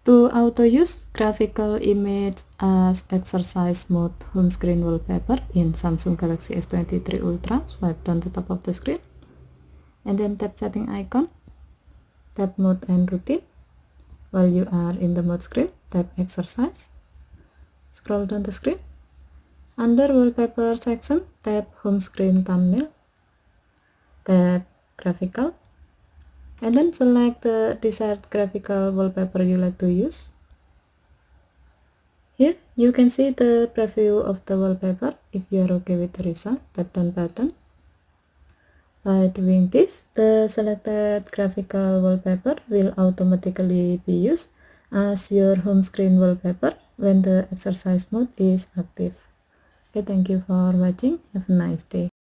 To auto-use graphical image as exercise mode home screen wallpaper in Samsung Galaxy S23 Ultra, swipe down the top of the screen and then tap setting icon, tap mode and routine. While you are in the mode screen, tap exercise, scroll down the screen. Under wallpaper section, tap home screen thumbnail, tap graphical, and then select the desired graphical wallpaper you like to use. Here you can see the preview of the wallpaper. If you are okay with the result, tap down button. By doing this, the selected graphical wallpaper will automatically be used as your home screen wallpaper when the exercise mode is active. Okay, thank you for watching. Have a nice day.